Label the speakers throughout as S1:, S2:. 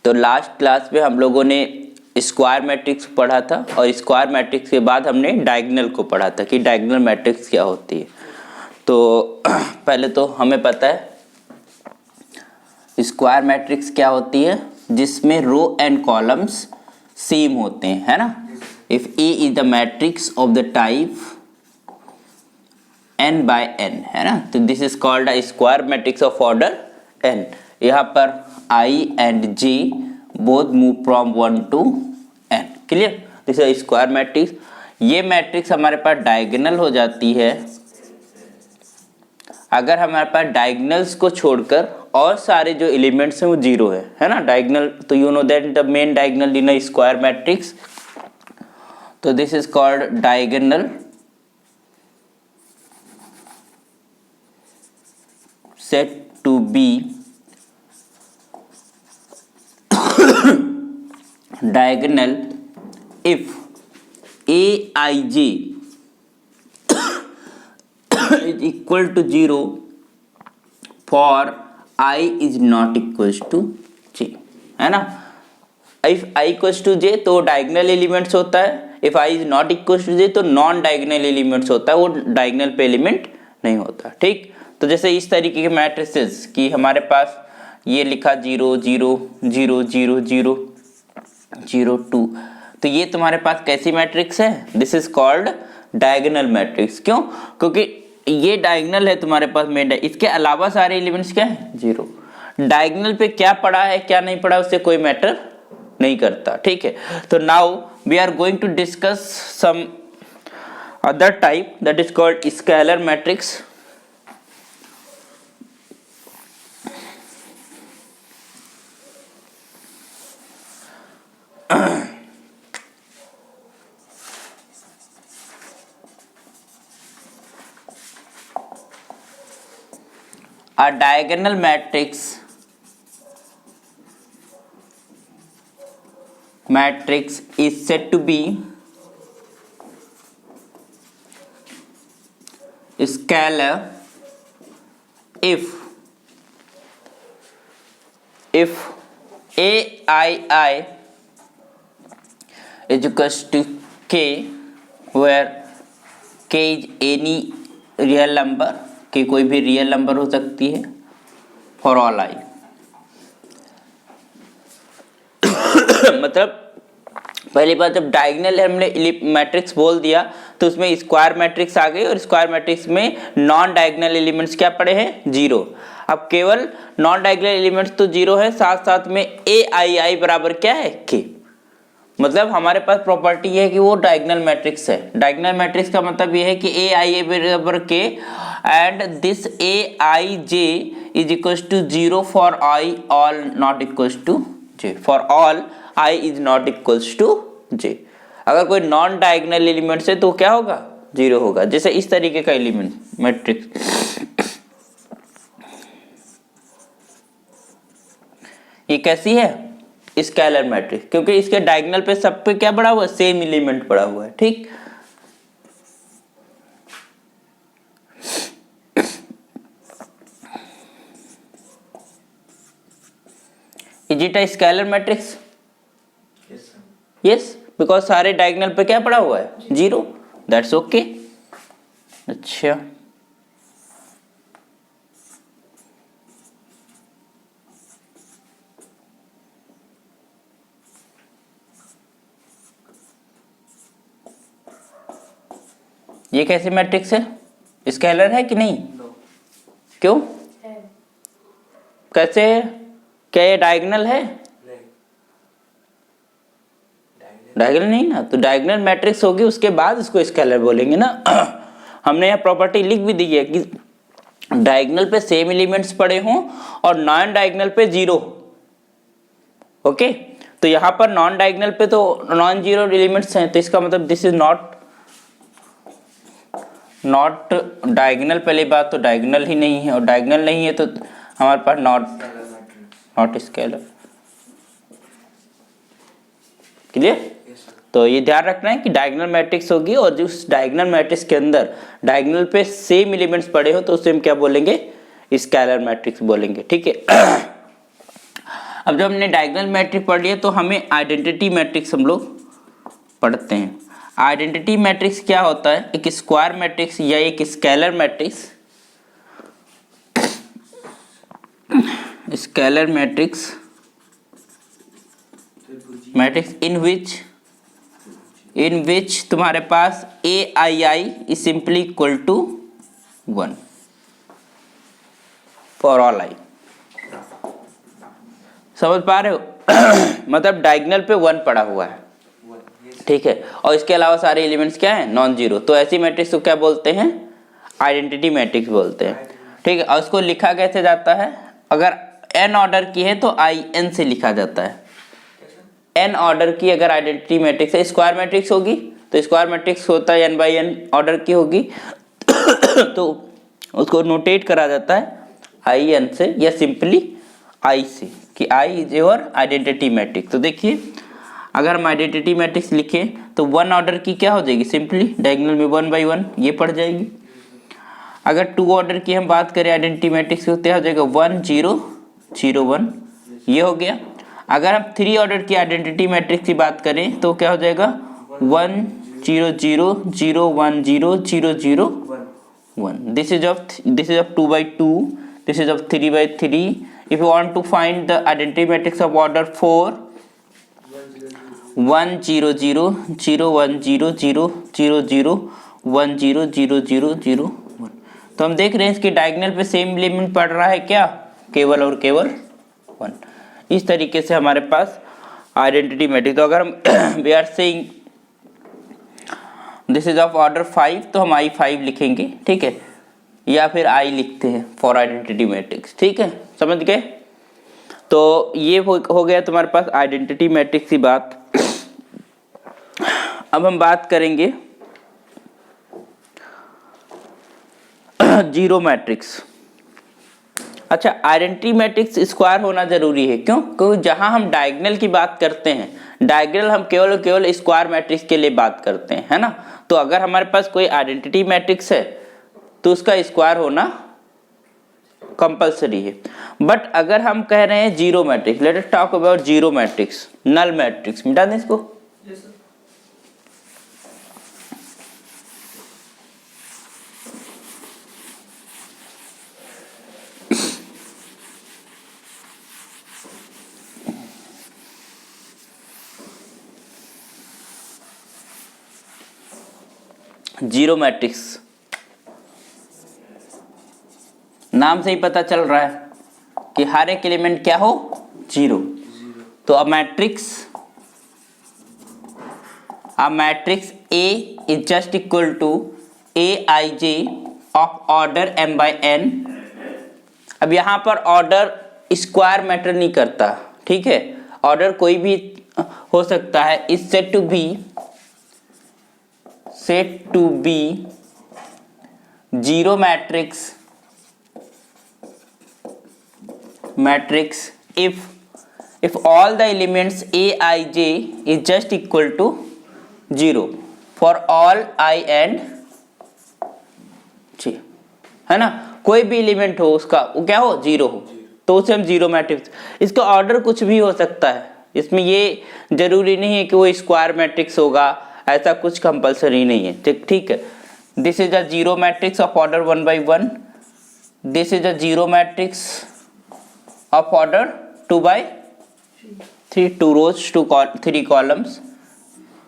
S1: तो last class में हम लोगों ने स्क्वायर मैट्रिक्स पढ़ा था और स्क्वायर मैट्रिक्स के बाद हमने डायगोनल को पढ़ा था कि डायगोनल मैट्रिक्स क्या होती है। तो पहले तो हमें पता है स्क्वायर मैट्रिक्स क्या होती है, जिसमें रो एंड कॉलम्स सेम होते हैं, है ना। If A is the matrix of the type n by n, है ना, तो this is called a square matrix of order n। यहाँ पर i and j both move from 1 to n, clear. This is square matrix. ये matrix हमारे पास diagonal हो जाती है अगर हमारे पास डायगोनल्स को छोड़कर और सारे जो एलिमेंट्स हैं वो जीरो है ना। डायगोनल, तो you know that the main diagonal in a square matrix, तो this is called diagonal said to be diagonal if aij is equal to 0 for I is not equals to j, है ना। if I equals to j तो diagonal elements होता है, if I is not equals to j तो non diagonal elements होता है, वो diagonal पे एलिमेंट नहीं होता, ठीक। तो जैसे इस तरीके के मैट्रिसेस कि हमारे पास ये लिखा 0 0 0 0 0 0 2, तो ये तुम्हारे पास कैसी मैट्रिक्स है, this is called diagonal matrix. क्यों? क्योंकि ये डायगोनल है तुम्हारे पास मेन, इसके अलावा सारे एलिमेंट्स क्या है, जीरो। डायगोनल पे क्या पड़ा है क्या नहीं पड़ा उससे कोई मैटर नहीं करता, ठीक है। तो now we are going to discuss some other type that is called scalar matrix. A diagonal matrix is said to be scalar if aii is equals to k, where k is any real number, कि कोई भी real number हो सकती है, for all आई। मतलब पहली बात, जब डायगोनल हमने मैट्रिक्स बोल दिया तो उसमें स्क्वायर मैट्रिक्स आ गई और स्क्वायर मैट्रिक्स में नॉन डायगोनल एलिमेंट्स क्या पड़े हैं, जीरो। अब केवल नॉन डायगोनल एलिमेंट्स तो जीरो है, साथ साथ में ए आई आई बराबर क्या है, के। मतलब हमारे पास प्रॉपर्टी है कि वो डायगोनल मैट्रिक्स है। डायगोनल मैट्रिक्स का मतलब ये है कि ए आई ए बराबर के and this A I J is equal to 0 for I all not equal to J, for all I is not equal to J. अगर कोई नॉन डायगोनल एलिमेंट्स है तो क्या होगा, जीरो होगा। जैसे इस तरीके का एलिमेंट मैट्रिक्स, ये कैसी है, स्केलर मैट्रिक्स, क्योंकि इसके डायगोनल पे सब पे क्या पड़ा हुआ है, सेम एलिमेंट पड़ा हुआ है, ठीक। Is it a scalar matrix? Yes, sir. Yes, because सारे डायगोनल पे क्या पड़ा हुआ है, जीरो, दैट्स ओके। अच्छा, ये कैसी मैट्रिक्स है, स्केलर है कि नहीं? क्यों है? कैसे है? क्या ये डायगोनल है? डायगोनल नहीं ना, तो डायगोनल मैट्रिक्स होगी उसके बाद उसको स्केलर बोलेंगे ना। हमने यह प्रॉपर्टी लिख भी दी है कि डायगोनल पे सेम एलिमेंट्स पड़े हों और नॉन डायगोनल पे जीरो। ओके, तो यहाँ पर नॉन डायगोनल पे तो नॉन जीरो एलिमेंट्स हैं, तो इसका मतलब दिस इज नॉट डायगोनल। पहली बात तो डायगोनल ही नहीं है, और डायगोनल नहीं है तो हमारे पास नॉट स्केलर, क्लियर। तो ये ध्यान रखना है कि डायगोनल मैट्रिक्स होगी और जो उस डायगोनल मैट्रिक्स के अंदर डायगोनल पे सेम एलिमेंट्स पड़े हो तो उसे हम क्या बोलेंगे, स्केलर मैट्रिक्स बोलेंगे, ठीक है। अब जब हमने डायगोनल मैट्रिक्स पढ़ लिया तो हमें आइडेंटिटी मैट्रिक्स हम लोग पढ़ते हैं। आइडेंटिटी मैट्रिक्स क्या होता है? एक स्क्वायर मैट्रिक्स या एक scalar matrix, scalar matrix in which तुम्हारे पास ai is simply equal to 1 for all i. समझ पा रहे हो? मतलब डायगोनल पे 1 पड़ा हुआ है, ठीक है, और इसके अलावा सारे एलिमेंट्स क्या है? Non zero. तो ऐसी मैट्रिक्स को क्या बोलते हैं? आइडेंटिटी मैट्रिक्स बोलते हैं, ठीक है। और उसको लिखा कैसे जाता है? अगर n ऑर्डर की है तो in से लिखा जाता है। n ऑर्डर की अगर आइडेंटिटी मैट्रिक्स है, स्क्वायर मैट्रिक्स होगी तो स्क्वायर मैट्रिक्स होता है n बाई n ऑर्डर की होगी तो उसको नोटेट करा जाता है in से या सिंपली I से, कि I is your identity matrix. तो देखिए अगर हम आइडेंटिटी मैट्रिक्स लिखें तो 1 ऑर्डर की क्या हो जाएगी? सिंपली डायगोनल में 1 बाई 1 ये पड़ जाएगी। अगर 2 ऑर्डर की हम बात करें आइडेंटिटी मैट्रिक्स तो क्या हो जाएगा? 1 0 0 1 ये हो गया। अगर हम 3 ऑर्डर की आइडेंटिटी मैट्रिक्स की बात करें तो क्या हो जाएगा? 1 0 0 0 1 0 0 0 1। This is of 2 by 2, this is of 3 by 3. If you want to find the identity matrix of order 4, 1 0 0 0 1 0 0 0 0 1 0 0 0 0 1। तो हम देख रहे हैं इसके डायगोनल पे सेम एलिमेंट पड़ रहा है क्या? केवल और केवल 1। इस तरीके से हमारे पास आइडेंटिटी मैट्रिक्स। तो अगर हम we are saying this is of order 5 तो हम I5 लिखेंगे, ठीक है, या फिर I लिखते हैं फॉर आइडेंटिटी मैट्रिक्स, ठीक है, समझ गए? तो ये हो गया तुम्हारे पास आइडेंटिटी मैट्रिक्स की बात। अब हम बात करेंगे जीरो मैट्रिक्स। अच्छा, आइडेंटिटी मैट्रिक्स स्क्वायर होना जरूरी है, क्यों? क्योंकि जहां हम डायगोनल की बात करते हैं, डायगोनल हम केवल स्क्वायर मैट्रिक्स के लिए बात करते हैं, है ना। तो अगर हमारे पास कोई आइडेंटिटी मैट्रिक्स है तो उसका स्क्वायर होना कंपलसरी है। बट अगर हम कह रहे हैं zero matrix, let us talk about zero matrix, null matrix, मिटा दें इसको। जीरो मैट्रिक्स नाम से ही पता चल रहा है कि हर एक एलिमेंट क्या हो? जीरो। तो a matrix A is just equal to Aij of order m by n। अब यहां पर ऑर्डर स्क्वायर मैटर नहीं करता, ठीक है, ऑर्डर कोई भी हो सकता है। Is set to be zero matrix if all the elements aij is just equal to 0 for all I and j, है ना। कोई भी एलिमेंट हो उसका वो क्या हो? जीरो हो, तो उसे हम जीरो मैट्रिक्स। इसका ऑर्डर कुछ भी हो सकता है, इसमें ये जरूरी नहीं है कि वो स्क्वायर मैट्रिक्स होगा, ऐसा कुछ कंपलसरी नहीं है, ठीक है। This is a zero matrix of order 1 by 1। This is a zero matrix of order 2 by 3, 2 rows 3 columns।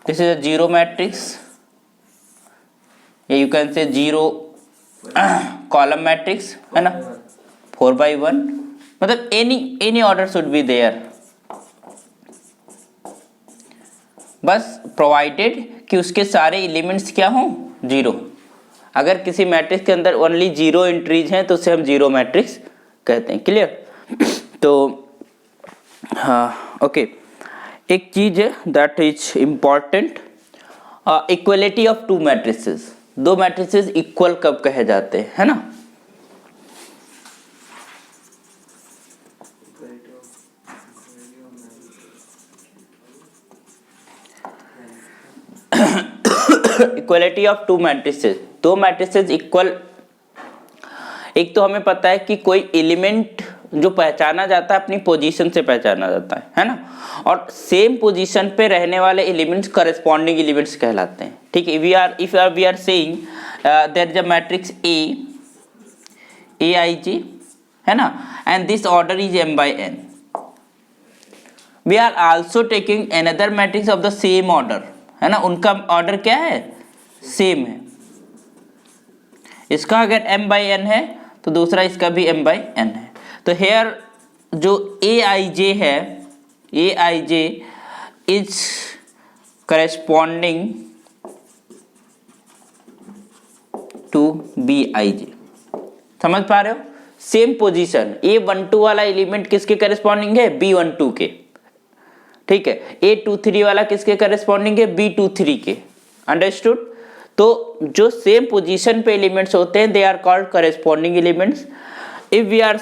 S1: this is a zero matrix, yeah, you can say zero column matrix, है ना, 4 by 1, मतलब any order should be there, बस provided कि उसके सारे elements क्या हों? Zero. अगर किसी मैट्रिक्स के अंदर ओनली जीरो एंट्रीज हैं तो उसे हम जीरो मैट्रिक्स कहते हैं। क्लियर? तो हाँ, ओके, एक चीज है that is important, equality of to matrices. दो मैट्रिसेस इक्वल कब कहे जाते हैं, है ना। इक्वलिटी ऑफ टू मैट्रिसेस, दो मैट्रिसेस इक्वल। एक तो हमें पता है कि कोई एलिमेंट जो पहचाना जाता है अपनी पोजीशन से पहचाना जाता है ना, और सेम पोजीशन पे रहने वाले एलिमेंट्स करस्पॉन्डिंग एलिमेंट्स कहलाते हैं। ठीक है, we are saying there is a matrix A I J है ना, and this order is m by n। We are also taking another matrix of the same order है ना, उनका ऑर्डर क्या है, सेम है। इसका अगर m by n है तो दूसरा इसका भी m by n है। तो हेयर जो ए आई जे है, A I J is corresponding to B I J. समझ पा रहे हो, सेम पोजीशन A12 वाला एलिमेंट किसके करेस्पॉन्डिंग है, B12 के। ठीक है, A23 वाला किसके करेस्पॉन्डिंग है, B23 के। अंडरस्टूड। तो जो सेम पोजीशन पे एलिमेंट्स होते हैं they are called corresponding elements. If we are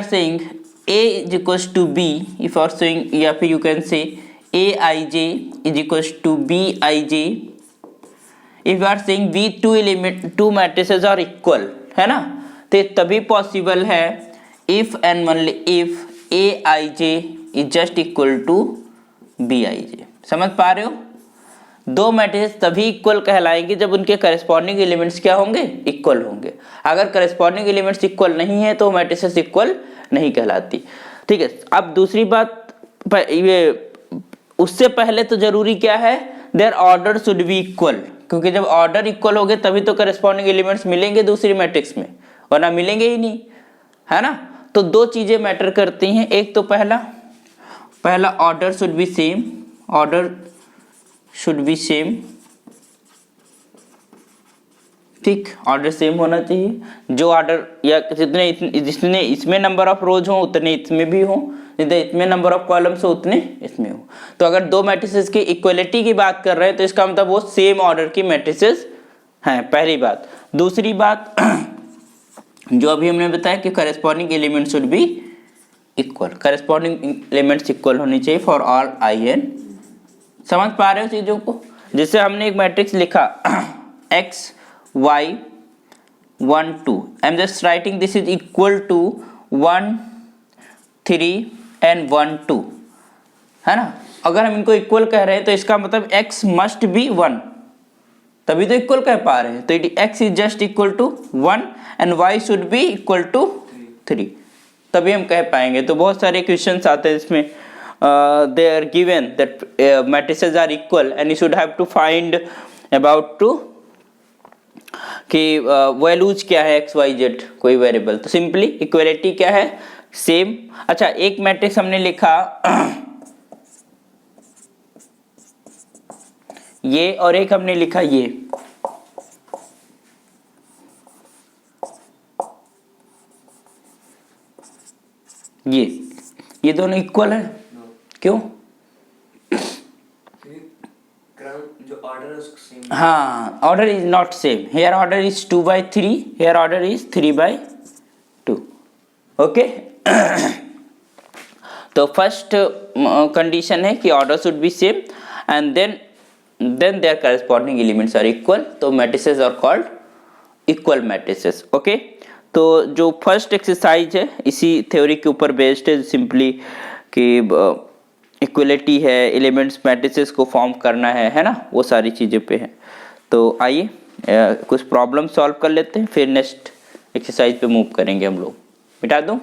S1: saying A is equals to B, if you are saying, या फिर you can say Aij is equals to Bij। if you are saying V two matrices are equal है ना, तो तभी possible है if and only if Aij is just equal to Bij। समझ पा रहे हो, दो मैट्रिसेस तभी इक्वल कहलाएंगे जब उनके करस्पॉन्डिंग एलिमेंट्स क्या होंगे, इक्वल होंगे। अगर करस्पॉन्डिंग एलिमेंट्स इक्वल नहीं है तो मैट्रिसेस इक्वल नहीं कहलाती। ठीक है, अब दूसरी बात, ये उससे पहले तो जरूरी क्या है, their order should be equal, क्योंकि जब ऑर्डर इक्वल हो गए तभी तो करस्पॉन्डिंग एलिमेंट्स मिलेंगे दूसरी मैट्रिक्स में, वरना मिलेंगे ही नहीं, है ना। तो दो चीजें मैटर करती हैं, एक तो पहला order should be same, order should be same. ठीक, ऑर्डर सेम होना चाहिए, जो ऑर्डर या जितने इसमें नंबर ऑफ रोज हो उतने इसमें भी हो, जितने इसमें नंबर ऑफ कॉलम्स हो उतने इसमें हो। तो अगर दो मैट्रिसेस की इक्वलिटी की बात कर रहे हैं तो इसका मतलब वो सेम ऑर्डर की मैट्रिसेस हैं, पहली बात। दूसरी बात जो अभी हमने बताया कि corresponding element should be equal, corresponding elements equal होनी चाहिए फॉर ऑल आई एन। समझ पा रहे हो चीजों को, जैसे हमने एक मैट्रिक्स लिखा x y 1 2, I am just writing this is equal to 1 3 and 1 2 है ना। अगर हम इनको इक्वल कह रहे हैं तो इसका मतलब x मस्ट बी 1, तभी तो इक्वल कह पा रहे हैं। तो x is just equal to 1 and y should be equal to 3, तभी हम कह पाएंगे। तो बहुत सारे क्वेश्चंस आते हैं इसमें, they are given that matrices are equal and you should have to find about to कि वैल्यूज क्या है x y z कोई वेरिएबल। तो सिंपली इक्वलिटी क्या है, सेम। अच्छा, एक मैट्रिक्स हमने लिखा ये और एक हमने लिखा ये दोनों इक्वल है, क्यों?
S2: जो ऑर्डर है उसका सेम।
S1: हाँ, order is not same, here order is 2 by 3, here order is 3 by 2। Okay, तो फर्स्ट कंडीशन है कि order should be same and then their corresponding elements are equal, तो matrices are called equal matrices. Okay, तो जो first exercise है इसी theory के ऊपर बेस्ड है, सिंपली कि इक्वलिटी है, एलिमेंट्स मैट्रिसेस को फॉर्म करना है ना, वो सारी चीज़ें पे है। तो आइए कुछ प्रॉब्लम सॉल्व कर लेते हैं, फिर नेक्स्ट एक्सरसाइज पे मूव करेंगे हम लोग। मिटा दूँ?